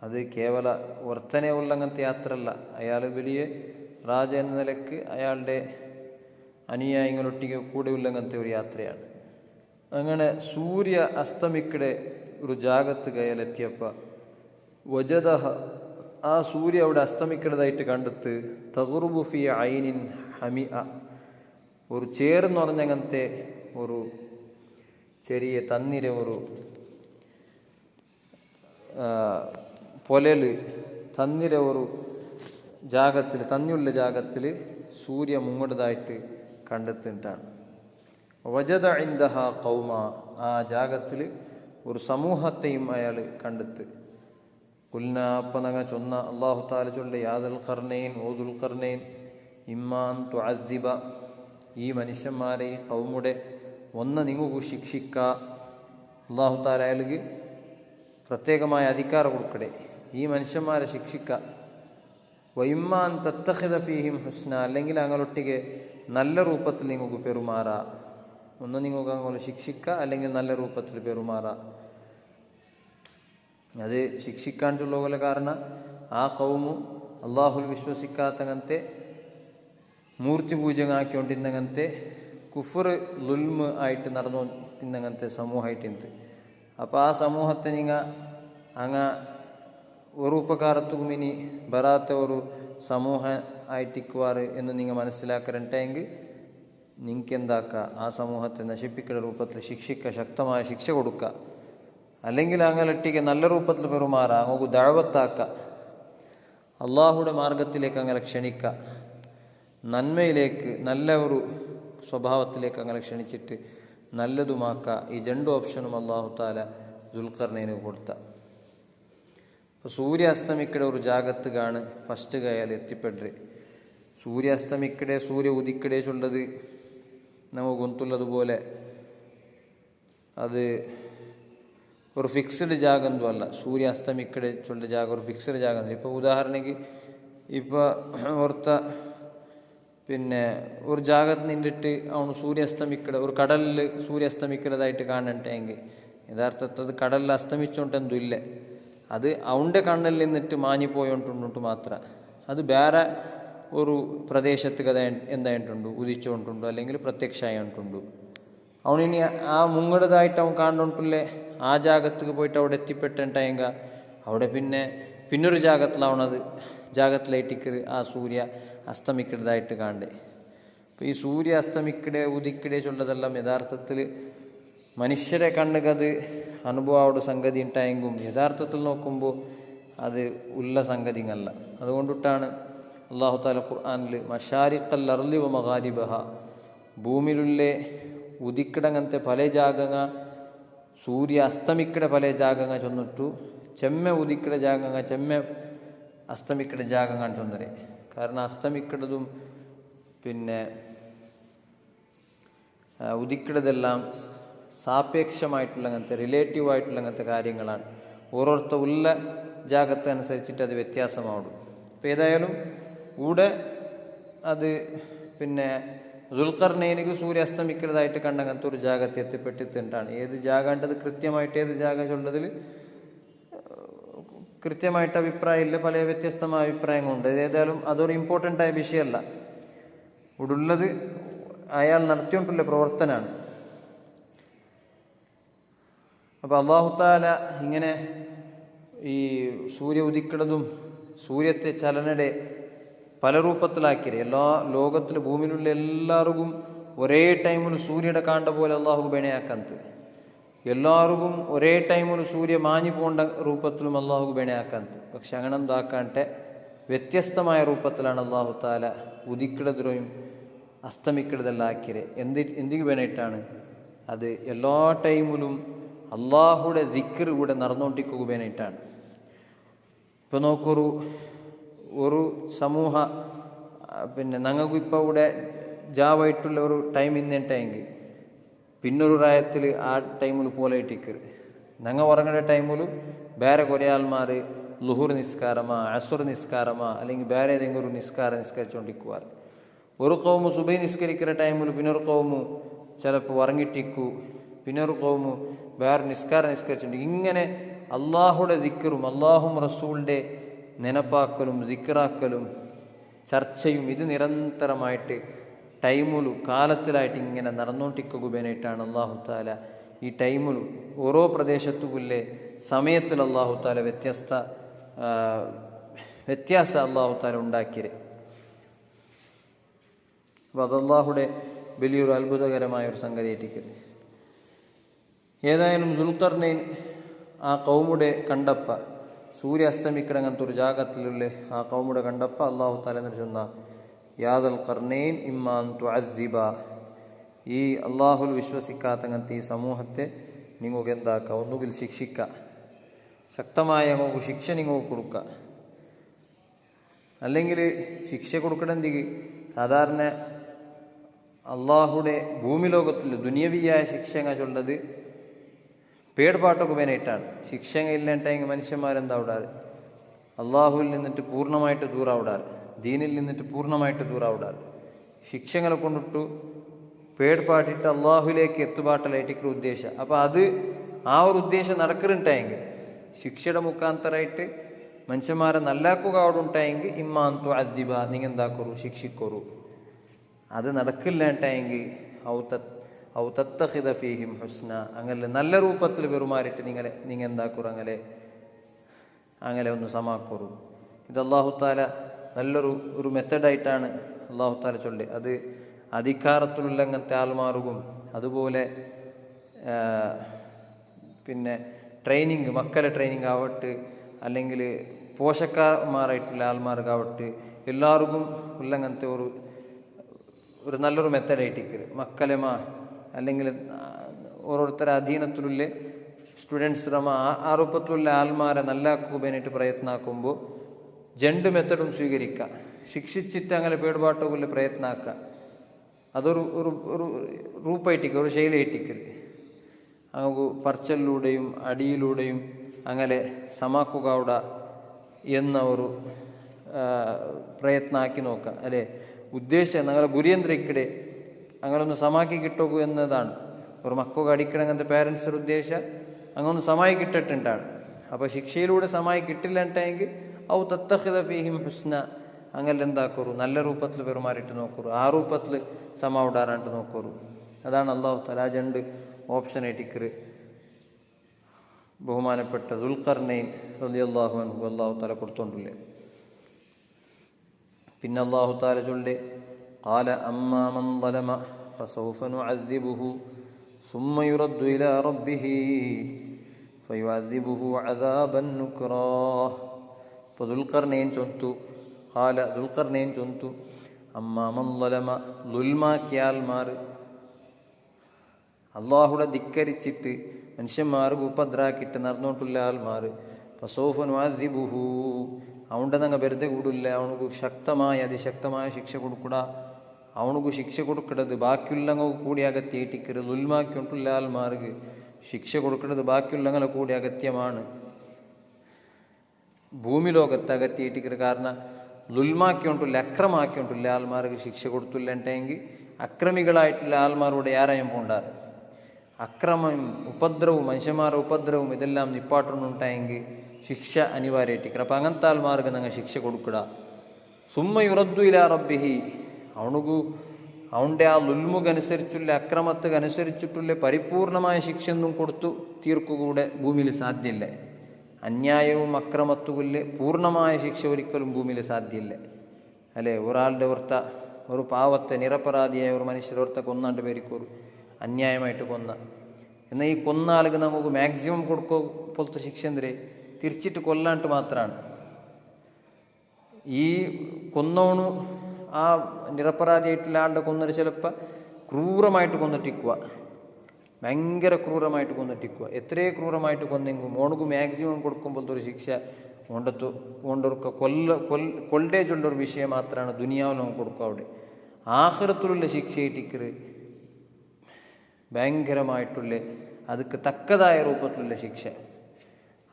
അത് കേവല വർത്തനെ ഉള്ളങ്ങനത്തെ യാത്ര അല്ല, അയാൾ വലിയ രാജ എന്ന നിലക്ക് അയാളുടെ അനുയായികളൊട്ടിಗೆ കൂടെ ഉള്ളങ്ങനത്തെ ഒരു യാത്രയാണ്. അങ്ങനെ സൂര്യ അസ്തമിക്കടെ ഒരു ജാഗത്ത് കയ്യിലെത്തിയപ്പോൾ വജദഹ, ആ സൂര്യ അവിടെ അസ്തമിക്കുന്നതായിട്ട് കണ്ടെത്ത് തഗ്റുബു ഫീ ഐനിൻ ഹമിഅ, ഒരു ചേർന്ന് പറഞ്ഞങ്ങനത്തെ ഒരു ചെറിയ തന്നിര ഒരു പൊലല് തന്നിര ഒരു ജാഗത്തിൽ തന്നിയുള്ള ജാഗത്തിൽ സൂര്യ മുങ്ങടതായിട്ട് കണ്ടെത്തിയിട്ടാണ്. വജദ ഇൻദഹ ഖൗമ, ആ ജാഗത്തിൽ ഒരു സമൂഹത്തെയും അയാൾ കണ്ടെത്ത്. കുൽന, അപ്പം ഞങ്ങൾ ചൊന്ന അല്ലാഹു തആല ചൊല്ല യാദുൽ ഖർനൈൻ, ഓ ദുൽഖർനൈൻ, ഇമ്മാൻ തുഅദ്ദിബ, ഈ മനുഷ്യന്മാരെ ഈ ഖൗമുടെ ഒന്ന് നിങ്ങൾക്ക് ശിക്ഷിക്ക. അല്ലാഹു തആല അയാൾക്ക് പ്രത്യേകമായ അധികാരം കൊടുക്കടെ, ഈ മനുഷ്യന്മാരെ ശിക്ഷിക്ക. വൈമ്മാൻ തത്തഖിദ ഫീഹിം ഹുസ്ന, അല്ലെങ്കിൽ അങ്ങൊട്ടിಗೆ നല്ല രൂപത്തിൽ നിങ്ങൾക്ക് പെരുമാറാ. ഒന്ന് നിങ്ങൾക്ക് അങ്ങോട്ട് ശിക്ഷിക്ക, അല്ലെങ്കിൽ നല്ല രൂപത്തിൽ പെരുമാറാ. അത് ശിക്ഷിക്കാൻ ചൊല്ലുപോലെ കാരണം ആ ഖൗമു അള്ളാഹുൽ വിശ്വസിക്കാത്തങ്ങനത്തെ മൂർത്തി പൂജകാക്കിക്കൊണ്ടിരുന്നങ്ങനത്തെ കുഫർ ലുൽമ് ആയിട്ട് നടന്നുകൊണ്ടിരുന്നങ്ങനത്തെ സമൂഹമായിട്ടുണ്ട്. അപ്പോൾ ആ സമൂഹത്തെ നിങ്ങൾ ഒരു ഉപകാരത്തും ഇനി വരാത്ത ഒരു സമൂഹം ആയിട്ടിക്കുവാറ് എന്ന് നിങ്ങൾ മനസ്സിലാക്കരുണ്ടെങ്കിൽ നിങ്ങൾക്ക് എന്താക്കുക, ആ സമൂഹത്തെ നശിപ്പിക്കുന്ന രൂപത്തിൽ ശക്തമായ ശിക്ഷ കൊടുക്കുക. അല്ലെങ്കിൽ അങ്ങനെട്ടിക്ക് നല്ല രൂപത്തിൽ പെരുമാറുക, അങ്ങ് ദഅവത്താക്കുക, അള്ളാഹുടെ മാർഗത്തിലേക്ക് അങ്ങനെ ക്ഷണിക്കുക, നന്മയിലേക്ക് നല്ല ഒരു സ്വഭാവത്തിലേക്ക് അങ്ങനെ ക്ഷണിച്ചിട്ട് നല്ലതുമാക്കുക. ഈ രണ്ട് ഓപ്ഷനും അല്ലാഹു തആല ദുൽഖർനൈന് കൊടുത്ത. അപ്പോൾ സൂര്യാസ്തമിക്കടെ ഒരു ജാഗത്ത് കാണു ഫസ്റ്റ് കയാൽ എത്തിപ്പെടേ. സൂര്യാസ്തമിക്കടെ സൂര്യ ഉദിക്കടെ ചൊല്ലത് നമുക്ക് ഗൊന്തുള്ളതുപോലെ അത് ഒരു ഫിക്സ്ഡ് ജാഗൊന്നും അല്ല. സൂര്യാസ്തമിക്കടെ ചൊല്ല ജാഗ ഒരു ഫിക്സ്ഡ് ജാഗം. ഇപ്പോൾ ഉദാഹരണക്ക് ഇപ്പോൾ ഓർത്ത പിന്നെ ഒരു ജാഗത്ത് നിന്നിട്ട് അവന് സൂര്യാസ്തമിക്കടെ ഒരു കടലിൽ സൂര്യാസ്തമിക്കുന്നതായിട്ട് കാണണ്ടെങ്കിൽ യഥാർത്ഥത്തിൽ അത് കടലിൽ അസ്തമിച്ചോണ്ടെന്തും ഇല്ല, അത് അവൻ്റെ കണ്ണിൽ നിന്നിട്ട് മാഞ്ഞു പോയോണ്ടുണ്ട് മാത്രം. അത് വേറെ ഒരു പ്രദേശത്ത് കഥ എന്തായിട്ടുണ്ടു ഉദിച്ചുകൊണ്ടുണ്ടു അല്ലെങ്കിൽ പ്രത്യക്ഷമായിട്ടുണ്ടു. അവനിനി ആ മുങ്ങടതായിട്ട് അവൻ കാണുന്നുണ്ടല്ലേ, ആ ജാഗത്തേക്ക് പോയിട്ട് അവിടെ എത്തിപ്പെട്ടിട്ടുണ്ടെങ്കിൽ അവിടെ പിന്നൊരു ജാഗത്തിലാവണത് ജാഗത്തിലേറ്റിക്ക് ആ സൂര്യ അസ്തമിക്കുന്നതായിട്ട് കാണണ്ടേ. അപ്പോൾ ഈ സൂര്യ അസ്തമിക്കടെ ഉദിക്കടെ ചൊല്ലതെല്ലാം യഥാർത്ഥത്തിൽ മനുഷ്യരെ കണ്ണുകത് അനുഭവയുടെ സംഗതി ഉണ്ടായെങ്കിലും യഥാർത്ഥത്തിൽ നോക്കുമ്പോൾ അത് ഉള്ള സംഗതിയല്ല. അതുകൊണ്ടിട്ടാണ് അല്ലാഹു തആല ഖുർആനിൽ മശാരിഖൽ അർളി വ മഗാരിബഹ, ഭൂമിയിലെ ഉദിക്കടങ്ങനത്തെ പല ജാഗങ്ങ സൂര്യ അസ്തമിക്കടെ പല ജാഗങ്ങ ചൊന്നിട്ടു ചെമ്മ ഉദിക്കട ജാഗങ്ങ ചെമ്മ അസ്തമിക്കട ജാഗങ്ങ ചൊന്നരെ. കാരണം അസ്തമിക്കടതും ഉദിക്കടതെല്ലാം സാപേക്ഷമായിട്ടുള്ള അങ്ങനത്തെ റിലേറ്റീവ് ആയിട്ടുള്ള അങ്ങനത്തെ കാര്യങ്ങളാണ്. ഓരോരുത്ത ഉള്ള ജാഗത്തെ അനുസരിച്ചിട്ട് അത് വ്യത്യാസമാവും. അപ്പോൾ ഏതായാലും കൂടെ അത് ദുൽഖർനൈനിക്ക് സൂര്യ അസ്തമിക്കുന്നതായിട്ട് കണ്ട അങ്ങനത്തെ ഒരു ജാഗത്തെ എത്തിപ്പെട്ടിട്ടാണ്. ഏത് ജാഗാണ്ടത് കൃത്യമായിട്ട് ഏത് ജാഗ ചൊല്ലതിൽ കൃത്യമായിട്ട് അഭിപ്രായമില്ല, പല വ്യത്യസ്തമായ അഭിപ്രായങ്ങളുണ്ട്. ഏതായാലും അതൊരു ഇമ്പോർട്ടൻ്റ് ആയ വിഷയമല്ല. ഇവിടുള്ളത് അയാൾ നടത്തിക്കൊണ്ടുള്ള പ്രവർത്തനമാണ്. അപ്പോൾ അല്ലാഹു തആല ഇങ്ങനെ ഈ സൂര്യ ഉദിക്കുന്നതും സൂര്യത്തെ ചലനയുടെ പല രൂപത്തിലാക്കിയത് എല്ലാ ലോകത്തിൽ ഭൂമിയിലുള്ള എല്ലാവർക്കും ഒരേ ടൈമിൽ സൂര്യയുടെ കാണ്ട പോലെ അള്ളാഹു ബെണയാക്കಂತ. എല്ലാവർക്കും ഒരേ ടൈമിൽ സൂര്യ മാഞ്ഞു പോകേണ്ട രൂപത്തിലും അള്ളാഹു ബെണയാക്കಂತ. പക്ഷെ അങ്ങനൊന്നും ആക്കാണ്ടെ വ്യത്യസ്തമായ രൂപത്തിലാണ് അള്ളാഹു താല ഉദിക്കിടതിലും അസ്തമിക്കിടതെല്ലാം ആക്കിയത്. എന്തിനു വേണ്ടിയിട്ടാണ്? അത് എല്ലാ ടൈമിലും അള്ളാഹുടെ ദിക്ർ ഇവിടെ നടന്നുകൊണ്ടിരിക്കുക വേണ്ടിയിട്ടാണ്. ഇപ്പോൾ നോക്കൊരു ഒരു സമൂഹ ഞങ്ങൾക്ക് ഇപ്പോൾ ഇവിടെ ജാവായിട്ടുള്ള ഒരു ടൈം ഇന്നിട്ടെങ്കിൽ പിന്നൊരു പ്രായത്തിൽ ആ ടൈമിൽ പോലെ ഇട്ടിക്കറ്. ഞങ്ങൾ ഉറങ്ങുന്ന ടൈമിലും വേറെ കുറേ ആൾമാർ ലുഹുർ നിസ്കാരമാ അസുർ നിസ്കാരമാ അല്ലെങ്കിൽ വേറെ ഏതെങ്കിലും ഒരു നിസ്കരിച്ചുകൊണ്ടിരിക്കുവാറ്. ഒരു കൗമ് സുബൈ നിസ്കരിക്കുന്ന ടൈമിൽ പിന്നൊരു കൗമ് ചിലപ്പോൾ ഉറങ്ങിട്ടിക്കൂ, പിന്നൊരു കൗമ് വേറെ നിസ്കരിച്ചുകൊണ്ട് ഇങ്ങനെ അള്ളാഹുടെ ദിക്റും അള്ളാഹും റസൂലിൻ്റെ നെനപ്പാക്കലും ദിക്റാക്കലും ചർച്ചയും ഇത് നിരന്തരമായിട്ട് ടൈമിലും കാലത്തിലായിട്ട് ഇങ്ങനെ നടന്നുകൊണ്ടിരിക്കുകയായിട്ടാണ് അള്ളാഹു താല ഈ ടൈമിൽ ഓരോ പ്രദേശത്തുമില്ലേ സമയത്തിൽ അള്ളാഹു താല വ്യത്യാസം അള്ളാഹു താല ഉണ്ടാക്കിയത്. അപ്പോൾ അത് അള്ളാഹുടെ വലിയൊരു അത്ഭുതകരമായ ഒരു സംഗതി ഏറ്റിക്കരുത്. ഏതായാലും ദുൽഖർനൈൻ ആ കൗമുടെ കണ്ടപ്പ സൂര്യ അസ്തമിക്കണങ്ങനത്തെ ഒരു ജാഗത്തിലുള്ള ആ കൗമുടെ കണ്ടപ്പ അള്ളാഹു താല എന്ന് ചൊന്ന യാദൽ ഖർനൈൻ ഇമ്മാൻ തുഅസ്സിബ, ഈ അള്ളാഹുൽ വിശ്വസിക്കാത്തങ്ങനത്തെ ഈ സമൂഹത്തെ നിങ്ങൾക്ക് എന്താക്കുക, ഒന്നുകിൽ ശിക്ഷിക്കുക, ശക്തമായ നിങ്ങൾക്ക് ശിക്ഷ നിങ്ങൾക്ക് കൊടുക്കുക. അല്ലെങ്കിൽ ശിക്ഷ കൊടുക്കണമെങ്കിൽ സാധാരണ അള്ളാഹുടെ ഭൂമി ലോകത്തിൽ ദുനിയവിയായ ശിക്ഷ ചൊല്ലത് പേടുപാട്ടൊക്കെ വേനായിട്ടാണ്. ശിക്ഷ ഇല്ലാണ്ടെങ്കിൽ മനുഷ്യന്മാരെന്താ വിടാറ്? അള്ളാഹുവിൽ നിന്നിട്ട് പൂർണ്ണമായിട്ട് ദൂരാവിടാറ്, ദീനിൽ നിന്നിട്ട് പൂർണ്ണമായിട്ട് ദൂരാവിടാറ്. ശിക്ഷങ്ങളെ കൊണ്ടിട്ടു പേടുപാട്ടിട്ട് അള്ളാഹുലേക്ക് എത്തുപാട്ടലായിട്ടിക്കുന്ന ഉദ്ദേശം. അപ്പോൾ അത് ആ ഒരു ഉദ്ദേശം നടക്കുന്നുണ്ടായെങ്കിൽ ശിക്ഷയുടെ മുഖാന്തരമായിട്ട് മനുഷ്യന്മാരെ നല്ലാക്കുക അവിടെ ഉണ്ടായെങ്കിൽ ഇമ്മാൻ തുഅദ്ദിബ, നിങ്ങൾ എന്താക്കറു ശിക്ഷിക്കറു. അത് നടക്കില്ലാണ്ടായെങ്കിൽ ഔ തത്തഖിദ ഫീഹിം ഹുസ്ന, അങ്ങനെ നല്ല രൂപത്തിൽ പെരുമാറിയിട്ട് നിങ്ങൾ എന്താക്കറു അങ്ങനെ ഒന്ന് സമാക്കറു. ഇത് അള്ളാഹു താല നല്ലൊരു മെത്തഡായിട്ടാണ് അള്ളാഹു താല ചൊല്ലി. അത് അധികാരത്തിലുള്ള അങ്ങനത്തെ ആൾമാർക്കും അതുപോലെ ട്രെയിനിങ് മക്കളെ ട്രെയിനിങ് ആവട്ടെ അല്ലെങ്കിൽ പോഷകന്മാരായിട്ടുള്ള ആൾമാർക്കാവട്ടെ എല്ലാവർക്കും ഉള്ള അങ്ങനത്തെ ഒരു നല്ലൊരു മെത്തഡായിട്ടിരിക്കരുത്. മക്കളെമാ അല്ലെങ്കിൽ ഓരോരുത്തരുടെ അധീനത്തിലുള്ള സ്റ്റുഡൻസ് ആ രൂപത്തിലുള്ള ആൾമാരെ നല്ലാക്കുവാനായിട്ട് പ്രയത്നമാക്കുമ്പോൾ രണ്ട് മെത്തഡും സ്വീകരിക്കുക. ശിക്ഷിച്ചിട്ട് അങ്ങനെ പേടുപാട്ടുകളിൽ പ്രയത്നമാക്കുക, അതൊരു ഒരു റൂപ്പായിട്ടിരിക്കുക, ഒരു ശൈലിയായിട്ടിരിക്കരുത്. നമുക്ക് പറച്ചലിലൂടെയും അടിയിലൂടെയും അങ്ങനെ സമാക്കുക അവിടെ എന്ന ഒരു പ്രയത്നമാക്കി നോക്കുക. അല്ലേ, ഉദ്ദേശം ഞങ്ങളെ ഗുരിയന്ത്രിക്കടെ അങ്ങനെ ഒന്ന് സമാക്കി കിട്ടുക എന്നതാണ്. ഒരു മക്കൊക്കെ അടിക്കണം അങ്ങനത്തെ പേരൻസിൻ്റെ ഉദ്ദേശം അങ്ങനെ ഒന്ന് സമായി കിട്ടിട്ടുണ്ടാണ്. അപ്പോൾ ശിക്ഷയിലൂടെ സമായി കിട്ടില്ലെണ്ടെങ്കിൽ ഔ തത്തഖിദ ഫീഹിം ഹുസ്ന, അങ്ങനെ എന്താക്കറു നല്ല രൂപത്തിൽ പെരുമാറിയിട്ട് നോക്കറു, ആ രൂപത്തിൽ സമാവിടാറാണ്ട് നോക്കറു. അതാണ് അള്ളാഹു തആല രണ്ട് ഓപ്ഷനായിട്ടിക്കറ് ബഹുമാനപ്പെട്ട ദുൽഖർനൈൻ റളിയല്ലാഹു അൻഹു അള്ളാഹു തആല കൊടുത്തോണ്ടില്ലേ. പിന്നെ അള്ളാഹു തആല ചൊല്ലി ഖാല അമ്മാ മൻ ളലമ ഫസൗഫ നുഅദ്ദിബുഹു ثم يرد إلى ربه فيعذبه عذابا نكرا. ദുൽഖർനൈൻ ചൊന്തു അമ്മാ മൻ ളലമ, ളുൽമാക്കിയാൽമാർ അള്ളാഹുടെ ധിക്കരിച്ചിട്ട് മനുഷ്യന്മാർക്ക് ഉപദ്രാക്കിയിട്ട് നടന്നോണ്ടുള്ള ആൾമാർ ഫസൗഫ നുഅദ്ദിബുഹു, അവൻ്റെ ഞങ്ങൾ വെറുതെ കൂടില്ല, അവനക്ക് ശക്തമായ അതിശക്തമായ ശിക്ഷ കൊടുക്കൂടാ, അവനക്ക് ശിക്ഷ കൊടുക്കണത് ബാക്കിയുള്ളവ കൂടി അകത്തിയിട്ടിക്കരുത്. ലുൽമാക്കിയിട്ടുള്ള ആൾമാർക്ക് ശിക്ഷ കൊടുക്കുന്നത് ബാക്കിയുള്ളവങ്ങളെ കൂടി അകത്യമാണ്. ഭൂമി ലോകത്ത് അകത്തിയിട്ടിക്കരുത്. കാരണം ലുൽമാക്കിയോണ്ടില്ല അക്രമാക്കിയോണ്ടില്ല ആൾമാർക്ക് ശിക്ഷ കൊടുത്തില്ലെങ്കിൽ അക്രമികളായിട്ടുള്ള ആൾമാരോട് ആരായും പോണ്ടാറ്. അക്രമം ഉപദ്രവവും മനുഷ്യന്മാരുടെ ഉപദ്രവവും ഇതെല്ലാം നിപ്പാട്ടൊന്നുണ്ടായെങ്കിൽ ശിക്ഷ അനിവാര്യമായിട്ടിക്കറ. അപ്പം അങ്ങനത്തെ ആൾമാർക്ക് ഞങ്ങൾ ശിക്ഷ കൊടുക്കുക. സുമ്മ യുറദ്ദു ഇലാ റബ്ബിഹി, അവൻ്റെ ആ ലുൽമുകനുസരിച്ചുള്ള അക്രമത്തുകനുസരിച്ചിട്ടുള്ള പരിപൂർണമായ ശിക്ഷയൊന്നും കൊടുത്തു തീർക്കുകൂടെ ഭൂമിയിൽ സാധ്യമില്ല. അന്യായവും അക്രമത്തുകൊല്ല് പൂർണ്ണമായ ശിക്ഷ ഒരിക്കലും ഭൂമിയിൽ സാധ്യമില്ല. അല്ലേ, ഒരാളുടെ ഒരു പാവത്തെ നിരപരാധിയായ ഒരു മനുഷ്യർ കൊന്നാണ്ട് പേരിക്കോറും അന്യായമായിട്ട് കൊന്ന. എന്നാൽ ഈ കൊന്ന ആൾക്ക് നമുക്ക് മാക്സിമം കൊടുക്കോ പോലത്തെ ശിക്ഷ എന്തേ തിരിച്ചിട്ട് കൊല്ലാണ്ട് മാത്രമാണ്. ഈ കൊന്നോണു ആ നിരപരാധിയായിട്ടുള്ള ആളുടെ കൊന്നിട്ട് ചിലപ്പോൾ ക്രൂരമായിട്ട് കൊന്നിട്ടിക്കുക, ഭയങ്കര ക്രൂരമായിട്ട് കൊന്നിട്ടിക്കുക. എത്രയേ ക്രൂരമായിട്ട് കൊന്നെങ്കിൽ ഓണക്ക് മാക്സിമം കൊടുക്കുമ്പോഴത്തെ ഒരു ശിക്ഷ കൊണ്ടൊരുക്ക കൊൽഡേജ് ഉള്ളൊരു വിഷയം മാത്രമാണ് ദുനിയാവിൽ നമുക്ക് കൊടുക്കുക. അവിടെ ആഖിറത്തിലുള്ള ശിക്ഷയിട്ടിക്കറ് ഭയങ്കരമായിട്ടുള്ള ಅದಕ್ಕೆ തക്കതായ രൂപത്തിലുള്ള ശിക്ഷ.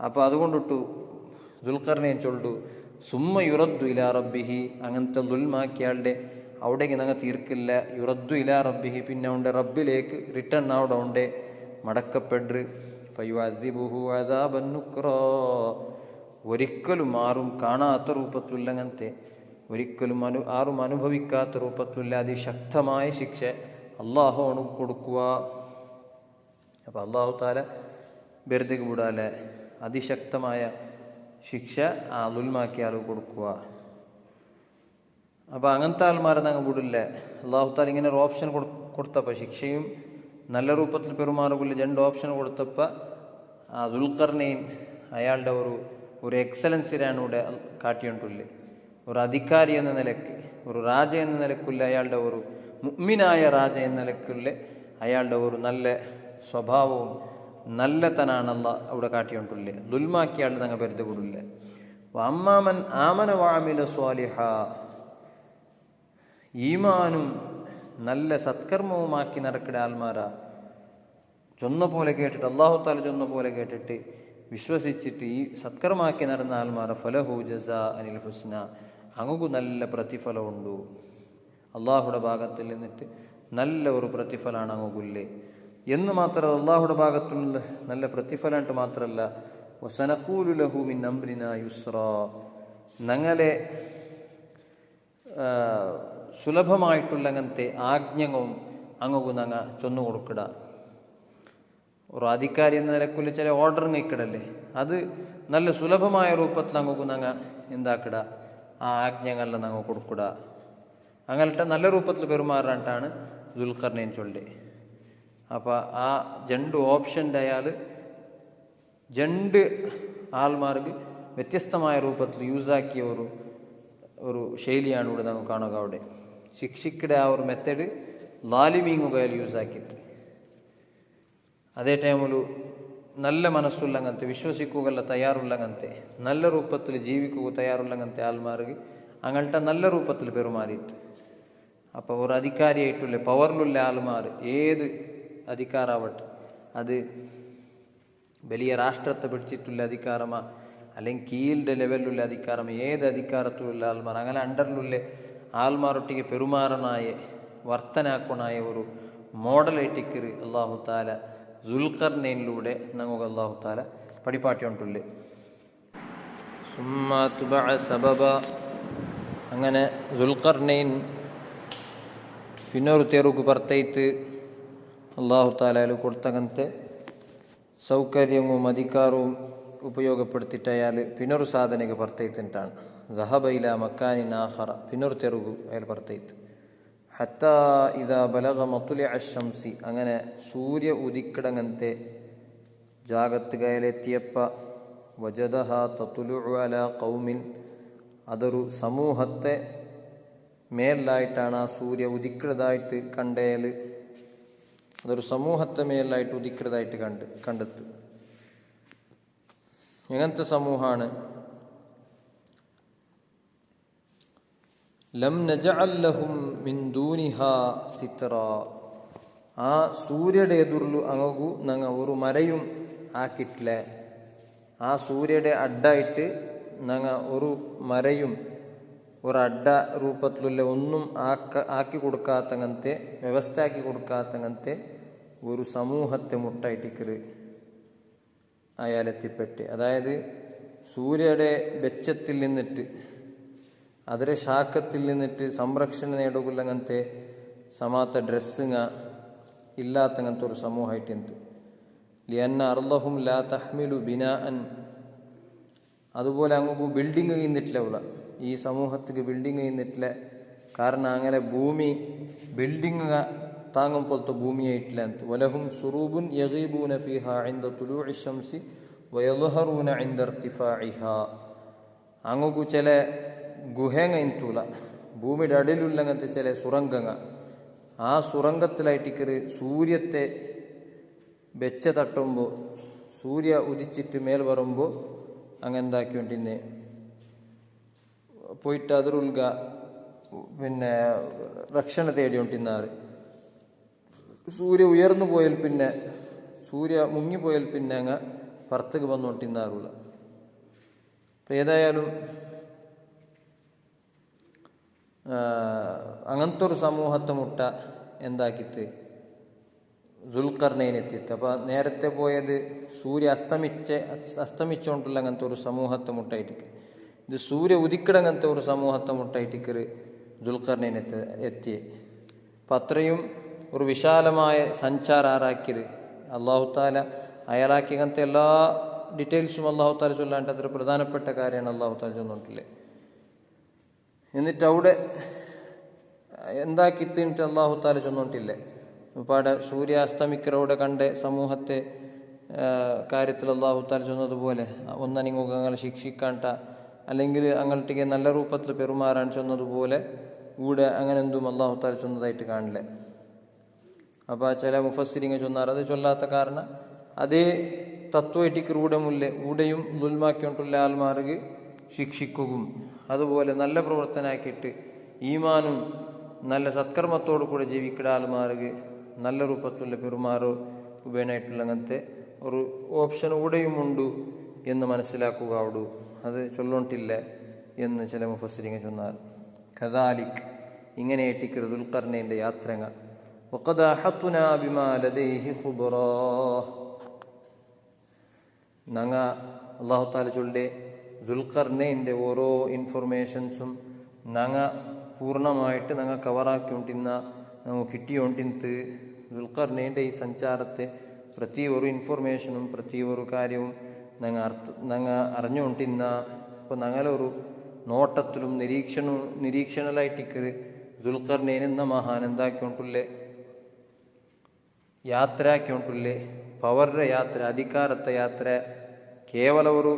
അപ്പോൾ അതുകൊണ്ടിട്ടു ദുൽഖർനൈൻ ചൊല്ലു സുമ്മ യുറദ്ദു ഇലാ റബ്ബിഹി, അങ്ങനത്തെ ദുൽമാക്കിയാളുടെ അവിടേക്ക് ഞങ്ങൾ തീർക്കില്ല. യുറദ്ദു ഇലാ റബ്ബിഹി, പിന്നെ അവൻ്റെ റബ്ബിലേക്ക് റിട്ടേൺ അവിടെ ഉണ്ട് മടക്കപ്പെട്ട് ഫയുഅദ്ദിബുഹു അദാബൻ നുക്റാ, ഒരിക്കലും ആരും കാണാത്ത രൂപത്തിലുള്ള അങ്ങനത്തെ ഒരിക്കലും ആരും അനുഭവിക്കാത്ത രൂപത്തിലുള്ള അതിശക്തമായ ശിക്ഷ അള്ളാഹു കൊടുക്കുക. അപ്പം അള്ളാഹു താല വെറുതെ വിടാലെ അതിശക്തമായ ശിക്ഷ ആ ദുൽമാക്കിയ ആൾ കൊടുക്കുക. അപ്പം അങ്ങനത്തെ ആൾമാരെ ഞങ്ങൾ വിടില്ല. അള്ളാഹു താല ഇങ്ങനെ ഒരു ഓപ്ഷൻ കൊടുത്തപ്പോൾ ശിക്ഷയും നല്ല രൂപത്തിൽ പെരുമാറുകയില്ല 2 ഓപ്ഷൻ കൊടുത്തപ്പോൾ ആ ദുൽഖർനൈൻ അയാളുടെ ഒരു എക്സലൻസിനാണ് ഇവിടെ കാട്ടിയിട്ടുള്ളത്. ഒരു അധികാരി എന്ന നിലയ്ക്ക്, ഒരു രാജ എന്ന നിലക്കുള്ള അയാളുടെ ഒരു മുഅ്മിനായ രാജ എന്ന നിലക്കുള്ള അയാളുടെ ഒരു നല്ല സ്വഭാവവും നല്ലതനാണ് അല്ലാഹ് അവിടെ കാട്ടിയിട്ടുള്ളത്. ദുൽമാക്കിയ ആൾ ഞങ്ങൾ വെറുതെ വിടില്ല. അമ്മാമൻ ആമന വഅമില സ്വാലിഹ, ഈമാനും നല്ല സത്കർമ്മവുമാക്കി നടക്കുന്ന ആൽമാരാ ചൊന്ന പോലെ കേട്ടിട്ട്, അല്ലാഹു തആല ചൊന്ന പോലെ കേട്ടിട്ട് വിശ്വസിച്ചിട്ട് ഈ സത്കർമാക്കി നടന്ന ആൽമാര ഫലഹു ജസാ അനിൽ ഹുസ്ന, അങ്ങു നല്ല പ്രതിഫലമുണ്ട്. അള്ളാഹുടെ ഭാഗത്തിൽ നിന്നിട്ട് നല്ല ഒരു പ്രതിഫലമാണ് അങ്ങുല്ലേ എന്ന് മാത്രമല്ല, അള്ളാഹുടെ ഭാഗത്തുള്ള നല്ല പ്രതിഫലമായിട്ട് മാത്രമല്ല വസനഖൂലു ലഹു മിൻ അംറിനാ യുസ്റാ, ഞങ്ങളെ സുലഭമായിട്ടുള്ള അങ്ങനത്തെ ആജ്ഞവും അങ്ങു ഞങ്ങൾ ചൊന്നു കൊടുക്കട. ഒരു അധികാരി എന്ന നിലക്കുള്ള ചില ഓർഡർ നിൽക്കടല്ലേ, അത് നല്ല സുലഭമായ രൂപത്തിൽ അങ്ങു ഞങ്ങൾ എന്താക്കട, ആ ആജ്ഞകളെല്ലാം ഞങ്ങൾ കൊടുക്കട. അങ്ങനത്തെ നല്ല രൂപത്തിൽ പെരുമാറാനായിട്ടാണ് ദുൽഖർനൈൻ ചൊല്ലേ. അപ്പോൾ ആ 2 ഓപ്ഷൻ്റെ അയാൾ 2 ആൾമാർക്ക് വ്യത്യസ്തമായ രൂപത്തിൽ യൂസാക്കിയ ഒരു ശൈലിയാണ് ഇവിടെ നമുക്ക് കാണുക. അവിടെ ശിക്ഷിക്കയുടെ ആ ഒരു മെത്തേഡ് ലാലിമീങ്ങുകയിൽ യൂസാക്കിയിട്ട്, അതേ ടൈമിൽ നല്ല മനസ്സുള്ളങ്ങനത്തെ വിശ്വസിക്കുകയല്ല തയ്യാറുള്ളങ്ങനത്തെ നല്ല രൂപത്തിൽ ജീവിക്കുക തയ്യാറുള്ളങ്ങനത്തെ ആൾമാർക്ക് അങ്ങനത്തെ നല്ല രൂപത്തിൽ പെരുമാറിയിട്ട്. അപ്പോൾ ഒരു അധികാരിയായിട്ടുള്ള പവറിലുള്ള ആൾമാർ ഏത് അധികാരാവട്ടെ, അത് വലിയ രാഷ്ട്രത്തെ പിടിച്ചിട്ടുള്ള അധികാരമാ അല്ലെങ്കിൽ കീഴിൻ്റെ ലെവലിലുള്ള അധികാരം, ഏത് അധികാരത്തിലുള്ള ആൾമാർ അങ്ങനെ അണ്ടറിലുള്ള ആൾമാരൊട്ടിಗೆ പെരുമാറനായ വർത്തനാക്കണായ ഒരു മോഡലായിട്ടിക്കറ് അള്ളാഹു താല ദുൽഖർനൈനിലൂടെ നമുക്ക് അള്ളാഹു താല പഠിപ്പാട്ടിയുണ്ടല്ലേ. സുമ്മ തുബഅ സബബ, അങ്ങനെ ദുൽഖർനൈൻ പിന്നൊരു തെറുക്ക് പുറത്തേത്ത് അള്ളാഹു താല കൊടുത്തങ്ങനത്തെ സൗകര്യവും അധികാരവും ഉപയോഗപ്പെടുത്തിയിട്ട് അയാൾ പിന്നൊരു സാധനയ്ക്ക് പുറത്തേത്തിട്ടാണ് ദഹബ ഇലാ മക്കാനിൻ ആഖറ, പിന്നൊരു തെറുകു അയാൾ പുറത്തേത്ത്. ഹത്താ ഇദാ ബലഗ മത്ലിഅ അശ്ശംസി, അങ്ങനെ സൂര്യ ഉദിക്കടങ്ങനത്തെ ജാഗത്ത് അയാളെത്തിയപ്പ വജദഹ തത്ലുഉ അലാ ഖൗമിൻ, അതൊരു സമൂഹത്തെ മേലായിട്ടാണ് ആ സൂര്യ ഉദിക്കുന്നതായിട്ട് കണ്ടയാൽ, അതൊരു സമൂഹത്തെ മേലായിട്ട് ഉദിക്കുന്നതായിട്ട് കണ്ടെത്ത്. എങ്ങനത്തെ സമൂഹമാണ്? ലം നജഅൽ ലഹും മിൻ ദൂനിഹാ സിത്ര, ആ സൂര്യയുടെ എതിർലു അങ്ങു ഞങ്ങൾ ഒരു മരയും ആക്കിയിട്ടില്ല. ആ സൂര്യയുടെ അഡ്ഡായിട്ട് ഞങ്ങൾ ഒരു മരയും ഒരു അഡ്ഡ രൂപത്തിലുള്ള ഒന്നും ആക്കി കൊടുക്കാത്തങ്ങനത്തെ വ്യവസ്ഥ ആക്കി കൊടുക്കാത്തങ്ങനത്തെ ഒരു സമൂഹത്തെ മുട്ടായിട്ടിക്കറ് അയാളെത്തിപ്പെട്ട്. അതായത് സൂര്യയുടെ വെച്ചത്തിൽ നിന്നിട്ട് അതിരെ ശാഖത്തിൽ നിന്നിട്ട് സംരക്ഷണം നേടുകങ്ങനത്തെ സമാത്ത ഡ്രസ്സിങ്ങ ഇല്ലാത്തങ്ങനത്തെ ഒരു സമൂഹമായിട്ട് ലിയന്ന അർലഹും ലാ തഹ്മിലു ബിനാഅൻ, അതുപോലെ അങ്ങ് ബിൽഡിങ് ചെയ്യുന്നിട്ടില്ല. ഈ സമൂഹത്തിക്ക് ബിൽഡിങ് ചെയ്യുന്നിട്ടില്ല. കാരണം അങ്ങനെ ഭൂമി ബിൽഡിങ് താങ്ങും പോലത്തെ ഭൂമിയായിട്ടില്ല. വലഹും സുറൂബുൻ യഗീബൂന ഫീഹാ ഇൻദ തുലൂഇ ശംസി വയദ്ഹറൂന ഇൻദ ഇർതിഫാഇഹാ, അങ്ങു ചില ഗുഹേങ്ങ ഇൻതൂല ഭൂമിയുടെ അടിയിലുള്ളങ്ങനത്തെ ചില സുറങ്കങ്ങ ആ സുറങ്കത്തിലായിട്ടിക്കറ് സൂര്യത്തെ വെച്ച തട്ടുമ്പോൾ സൂര്യ ഉദിച്ചിട്ട് മേൽ വരുമ്പോൾ അങ്ങെന്താക്കിക്കൊണ്ടിന്നെ പോയിട്ട് അതിറുൽക പിന്നെ രക്ഷണ തേടിക്കൊണ്ടിരുന്നാറ്. സൂര്യ ഉയർന്നു പോയാൽ പിന്നെ സൂര്യ മുങ്ങിപ്പോയാൽ പിന്നെ അങ്ങ് പുറത്തേക്ക് വന്നുകൊണ്ടിരുന്നാറുള്ള. അപ്പം ഏതായാലും അങ്ങനത്തെ ഒരു സമൂഹത്തെ മുട്ട എന്താക്കിത്ത് ദുൽഖർനൈനെത്തിത്ത്. അപ്പം നേരത്തെ പോയത് സൂര്യ അസ്തമിച്ചുകൊണ്ടുള്ള അങ്ങനത്തെ ഒരു സമൂഹത്തെ മുട്ടായിട്ടിക്ക്. ഇത് സൂര്യ ഉദിക്കടങ്ങനത്തെ ഒരു സമൂഹത്തെ മുട്ടായിട്ടിക്കറ് ദുൽഖർനൈൻ എത്തിയേ. അപ്പം അത്രയും ഒരു വിശാലമായ സഞ്ചാരം ആറാക്കിയത് അള്ളാഹുത്താല അയാളാക്കി. അങ്ങനത്തെ എല്ലാ ഡീറ്റെയിൽസും അള്ളാഹുത്താല ചൊല്ലാണ്ട് അത്ര പ്രധാനപ്പെട്ട കാര്യമാണ് അള്ളാഹുത്താല ചൊന്നിട്ടില്ലേ. എന്നിട്ട് അവിടെ എന്താക്കിത്തിട്ട് അള്ളാഹുത്താല ചൊന്നിട്ടില്ലേ. പാടെ സൂര്യാസ്തമിക്കറോടെ കണ്ട സമൂഹത്തെ കാര്യത്തിൽ അള്ളാഹുത്താല ചൊന്നതുപോലെ ഒന്നനിങ്ങുക അങ്ങനെ ശിക്ഷിക്കാണ്ട അല്ലെങ്കിൽ അങ്ങോട്ടേക്ക് നല്ല രൂപത്തിൽ പെരുമാറാൻ ചൊന്നതുപോലെ ഇവിടെ അങ്ങനെ എന്തും അള്ളാഹുത്താല ചൊന്നതായിട്ട് കാണില്ല. അപ്പോൾ ചില മുഫസ്സിരിങ്ങ ചൊന്നാർ അത് ചൊല്ലാത്ത കാരണം അതേ തത്വമായിട്ടിക്ക് ഊടെയും ദുൽമാക്കിക്കൊണ്ടുള്ള ആൾമാർക്ക് ശിക്ഷിക്കുകയും അതുപോലെ നല്ല പ്രവർത്തനമാക്കിയിട്ട് ഈമാനും നല്ല സത്കർമ്മത്തോടു കൂടെ ജീവിക്കുന്ന ആൾമാർക്ക് നല്ല രൂപത്തിലുള്ള പെരുമാറോ ഉപേനായിട്ടുള്ള അങ്ങനത്തെ ഒരു ഓപ്ഷൻ ഇവിടെയും ഉണ്ട് എന്ന് മനസ്സിലാക്കുക അവിടെ അത് ചൊല്ലോണ്ടില്ല എന്ന് ചില മുഫസ്സിരിങ്ങ ചൊന്നാർ. കദാലിക് ഇങ്ങനെ ഏറ്റിക്കരു ദുൽഖർനൈൻ്റെ യാത്രങ്ങ. وقد أحطنا بما لديه خبرا ഞങ്ങ അള്ളാഹു താല ചൊല്ലേ ദുൽഖർനൈൻ്റെ ഓരോ ഇൻഫർമേഷൻസും ഞങ്ങ പൂർണ്ണമായിട്ട് ഞങ്ങൾ കവറാക്കിക്കൊണ്ടിരുന്ന നമുക്ക് കിട്ടിയോണ്ടിന്ത്. ദുൽഖർനൈൻ്റെ ഈ സഞ്ചാരത്തെ പ്രതി ഒരു ഇൻഫർമേഷനും പ്രതി ഒരു കാര്യവും ഞങ്ങൾ അറിഞ്ഞുകൊണ്ടിരുന്ന. അപ്പോൾ ഞങ്ങളൊരു നോട്ടത്തിലും നിരീക്ഷണലായിട്ടിക്കത് ദുൽഖർനൈൻ എന്ന മഹാൻ എന്താക്കിക്കൊണ്ടുള്ളേ യാത്ര ആക്കിക്കൊണ്ടുള്ളേ പവറുടെ യാത്ര, അധികാരത്തെ യാത്ര കേവല ഒരു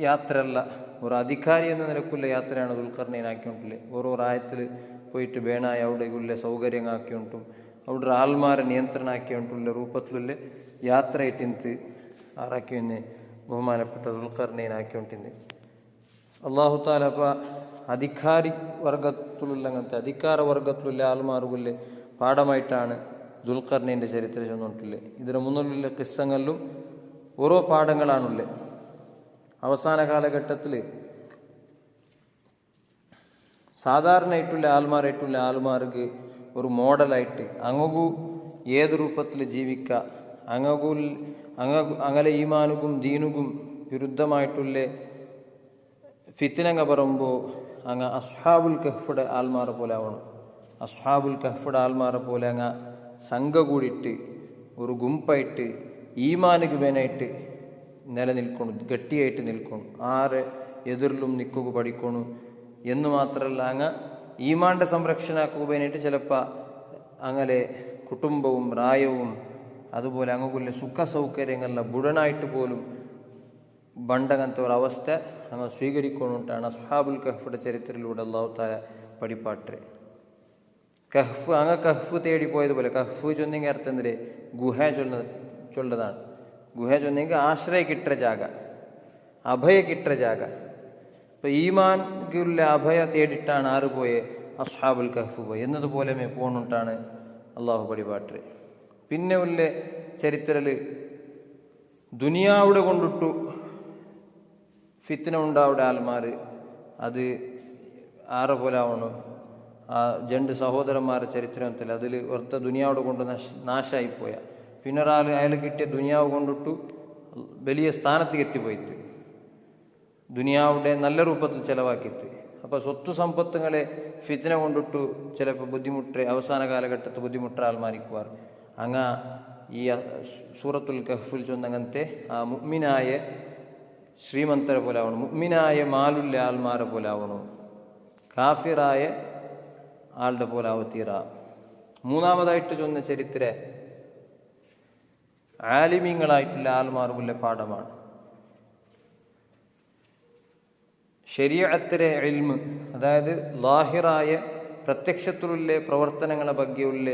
യാത്ര അല്ല, ഒരു അധികാരി എന്ന നിലക്കുള്ള യാത്രയാണ് ദുൽഖർനൈൻ ആക്കിക്കൊണ്ടില്ലേ. ഓരോ റായത്തിൽ പോയിട്ട് വേണായി അവിടേക്കുള്ള സൗകര്യം ആക്കിക്കൊണ്ടും അവിടെ ആൾമാരെ നിയന്ത്രണം ആക്കിക്കൊണ്ടുള്ള രൂപത്തിലുള്ള യാത്ര ആയിട്ടിന്ത് ആറാക്കിയെന്ന് ബഹുമാനപ്പെട്ട ദുൽഖർനൈൻ ആക്കിക്കൊണ്ടിരുന്നത്. അള്ളാഹു താല അപ്പം അധികാരി വർഗത്തിലുള്ള അങ്ങനത്തെ അധികാര വർഗത്തിലുള്ള ആൾമാർക്കുള്ള പാഠമായിട്ടാണ് ദുൽഖർനൈൻ്റെ ചരിത്രം ചെന്നിട്ടില്ലേ. ഇതിന് മുന്നിലുള്ള കിസ്സങ്ങളിലും ഓരോ പാഠങ്ങളാണുള്ളത്. അവസാന കാലഘട്ടത്തിൽ സാധാരണയായിട്ടുള്ള ആൾമാർക്ക് ഒരു മോഡലായിട്ട് അങ്ങകു ഏത് രൂപത്തിൽ ജീവിക്കുക, അങ്ങനെ ഈമാനുക്കും ദീനുക്കും വിരുദ്ധമായിട്ടുള്ള ഫിത്തിനങ്ങ പറയുമ്പോൾ അങ്ങ് അസ്ഹാബുൽ കഹ്ഫുടെ ആൾമാരെ പോലെ ആവണം. അസ്ഹാബുൽ കഹ്ഫുടെ ആൾമാരെ പോലെ അങ്ങ് സംഘ കൂടിയിട്ട് ഒരു ഗുമ്പായിട്ട് ഈമാനുക്ക് വേനായിട്ട് നിലനിൽക്കണം, ഗട്ടിയായിട്ട് നിൽക്കണം, ആരെ എതിരിലും നിൽക്കുക പഠിക്കണം എന്ന് മാത്രമല്ല അങ്ങ് ഈമാൻ്റെ സംരക്ഷണമാക്കുക വേനായിട്ട് ചിലപ്പോൾ അങ്ങനെ കുടുംബവും റായവും അതുപോലെ അങ്ങുള്ള സുഖ സൗകര്യങ്ങളിലെ ബുടനായിട്ട് പോലും ബണ്ടങ്ങനത്തെ ഒരവസ്ഥ അങ്ങ് സ്വീകരിക്കൊണ്ടിട്ടാണ് അസ്ഹാബുൽ കഹ്ഫുടെ ചരിത്രത്തിലൂടെ അള്ളാഹു താല പഠിപ്പാട്ട്. കഹ്ഫ് തേടി പോയതുപോലെ കഹ്ഫ് ചൊന്നെങ്കിൽ അർത്ഥം എന്തിരെ ഗുഹ ചൊല്ലതാണ്. ഗുഹ ചൊന്നെങ്കിൽ ആശ്രയ കിട്ട ജാഗ, അഭയ കിട്ട ജാഗ. ഇപ്പം ഈമാൻക്കുള്ള അഭയ തേടിയിട്ടാണ് ആറ് പോയെ അസ്ഹാബുൽ കഹ്ഫ് പോയി എന്നതുപോലെ പോണിട്ടാണ് അള്ളാഹു പഠിപ്പാട്ട്. പിന്നെ ഉള്ള ചരിത്രത്തിൽ ദുനിയാവിടെ കൊണ്ടിട്ടു ഫിത്ന ഉണ്ടാവിടെ ആൾമാർ അത് ആറെ പോലെ ആവണം. ആ രണ്ട് സഹോദരന്മാരുടെ ചരിത്രത്തിൽ അതിൽ ഒരത്ത ദുനിയാവിടെ കൊണ്ട് നാശമായിപ്പോയ പിന്നെ ഒരാൾ അയാൾ കിട്ടിയ ദുനിയാവ് കൊണ്ടിട്ടു വലിയ സ്ഥാനത്തേക്ക് എത്തിപ്പോയിട്ട് ദുനിയാവിടെ നല്ല രൂപത്തിൽ ചിലവാക്കിയിട്ട്. അപ്പോൾ സ്വത്ത് സമ്പത്തുകളെ ഫിത്ന കൊണ്ടിട്ടു ചിലപ്പോൾ അവസാന കാലഘട്ടത്തിൽ ബുദ്ധിമുട്ട ആൾമാരിക്കുവാർ. അങ്ങ് ഈ സൂറത്തുൽ കഹ്ഫിൽ ചൊന്നങ്ങനത്തെ ആ മുഅ്മിനായ ശ്രീമന്തരെ പോലെ ആവണം, മുഅ്മിനായ മാലുള്ള ആൾമാരെ പോലെ ആവണം, കാഫിറായ ആളുടെ പോലെ ആവത്തീറ. മൂന്നാമതായിട്ട് ചൊന്ന ചരിത്ര ആലിമീങ്ങളായിട്ടുള്ള ആൾമാർക്കുള്ള പാഠമാണ്. ശരീഅത്തിലെ ഇൽമ്, അതായത് ലാഹിറായ പ്രത്യക്ഷത്തിലുള്ള പ്രവർത്തനങ്ങളെ ബഗ്ಗೆയുള്ള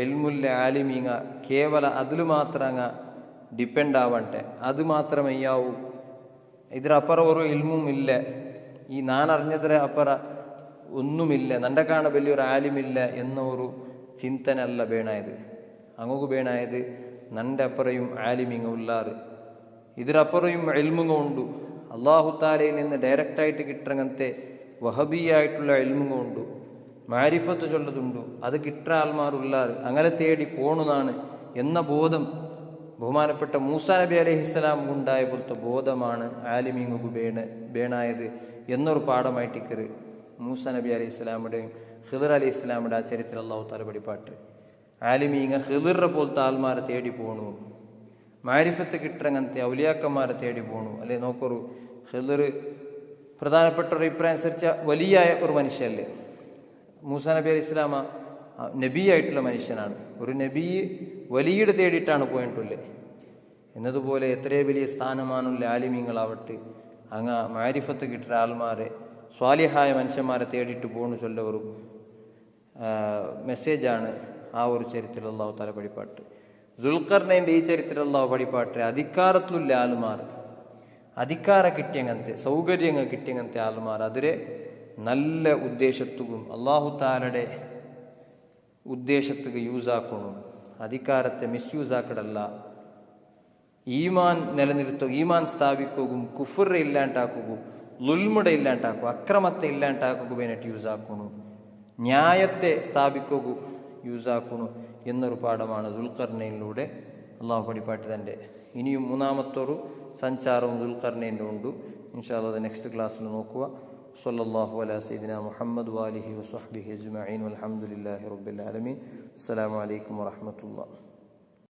ഇൽമുല്ല ആലിമീങ്ങ കേവല അതിൽ മാത്രം ഡിപ്പെൻഡ് ആവട്ടെ, അത് മാത്രമയ്യാവൂ, ഇതിരപ്പുറ ഒരു ഇൽമും ഇല്ല, ഈ നാനറിഞ്ഞതിരെ അപ്പുറ ഒന്നുമില്ല, നൻ്റെ കാണ വലിയൊരു ആലിമില്ല എന്ന ഒരു ചിന്തനല്ല വേണായത്. അങ്ങക്ക് വേണായത് നൻ്റെ അപ്പുറയും ആലിമിങ്ങ ഉള്ളാറ്, ഇതിരപ്പുറയും ഇൽമുങ്ങ ഉണ്ട്. അള്ളാഹു താലയിൽ നിന്ന് ഡയറക്റ്റായിട്ട് കിട്ടങ്ങനത്തെ വഹബിയായിട്ടുള്ള ഇൽമുങ്ങ ഉണ്ട്, മാരിഫത്ത് ചൊല്ലതുണ്ട്, അത് കിട്ടുന്ന ആൾമാരുള്ളാറ്, അങ്ങനെ തേടി പോണുന്നാണ് എന്ന ബോധം ബഹുമാനപ്പെട്ട മൂസാ നബി അലൈഹിസ്സലാം ഉണ്ടായ പോലത്തെ ബോധമാണ് ആലിമീങ്ങു വേണായത് എന്നൊരു പാഠമായിട്ടിക്കറ് മൂസാ നബി അലൈഹി സ്വലാമുടെയും ഖിദർ അലൈഹി സ്വലാമുടെ ആ ചരിത്രം അല്ലാഹു തആല പഠിപ്പാട്ട്. ആലിമീങ്ങ ഖിദറിനെ പോലത്തെ ആൾമാരെ തേടി പോണു, മാരിഫത്ത് കിട്ടങ്ങനത്തെ ഔലിയാക്കന്മാരെ തേടി പോണു. അല്ലെ നോക്കൊരു ഖിദർ പ്രധാനപ്പെട്ട ഒരു അഭിപ്രായം അനുസരിച്ച വലിയ ഒരു മനുഷ്യല്ലേ. മൂസാ നബി അലൈഹി സ്വലാമ നബിയായിട്ടുള്ള മനുഷ്യനാണ്. ഒരു നബി വലിയുടെ തേടിയിട്ടാണ് പോയിട്ടുള്ളത് എന്നതുപോലെ എത്രയോ വലിയ സ്ഥാനമാനുള്ള ആലിമീങ്ങളാവട്ടെ അങ്ങ് മാരിഫത്ത് കിട്ടുന്ന ആൾമാരെ സ്വാലിഹായ മനുഷ്യന്മാരെ തേടിയിട്ട് പോണു ചൊല്ല ഒരു മെസ്സേജാണ് ആ ഒരു ചരിത്രം അല്ലാഹു തആല പഠിപ്പാട്ട്. ദുൽഖർനൈൻ്റെ ഈ ചരിത്രം അല്ലാഹു പഠിപ്പാട്ട് അധികാരത്തിലുള്ള ആൾമാർ, അധികാര കിട്ടിയങ്ങനത്തെ സൗകര്യങ്ങൾ കിട്ടിയങ്ങനത്തെ ആൾമാർ അതിരെ നല്ല ഉദ്ദേശത്തും അല്ലാഹു തആലയുടെ ഉദ്ദേശത്തുക്ക് യൂസാക്കണം, അധികാരത്തെ മിസ്യൂസ് ആക്കടല്ല, ഈമാൻ നിലനിർത്തുക, ഈമാൻ സ്ഥാപിക്കുകയും കുഫ്ർ ഇല്ലാണ്ടാക്കുകയും ലുൽമുടെ ഇല്ലാണ്ടാക്കുക, അക്രമത്തെ ഇല്ലാണ്ടാക്കുക വേണ്ടിയിട്ട് യൂസാക്കണം, ന്യായത്തെ സ്ഥാപിക്കുകയും യൂസാക്കണം എന്നൊരു പാഠമാണ് ദുൽഖർനൈനിലൂടെ അള്ളാഹു പഠിപ്പാട്ട് തൻ്റെ. ഇനിയും മൂന്നാമത്തൊരു സഞ്ചാരവും ദുൽഖർനൈൻ്റെ ഉണ്ട്. ഇൻഷാ അല്ലാഹ് അത് നെക്സ്റ്റ് ക്ലാസ്സിൽ നോക്കുക. സല്ലല്ലാഹു അലാ സയ്യിദിനാ മുഹമ്മദ് വആലിഹി വസഹ്ബിഹി അജ്മഈൻ വൽഹംദുലില്ലാഹി റബ്ബിൽ ആലമീൻ. അസ്സലാമു അലൈക്കും വറഹ്മത്തുള്ളാഹി.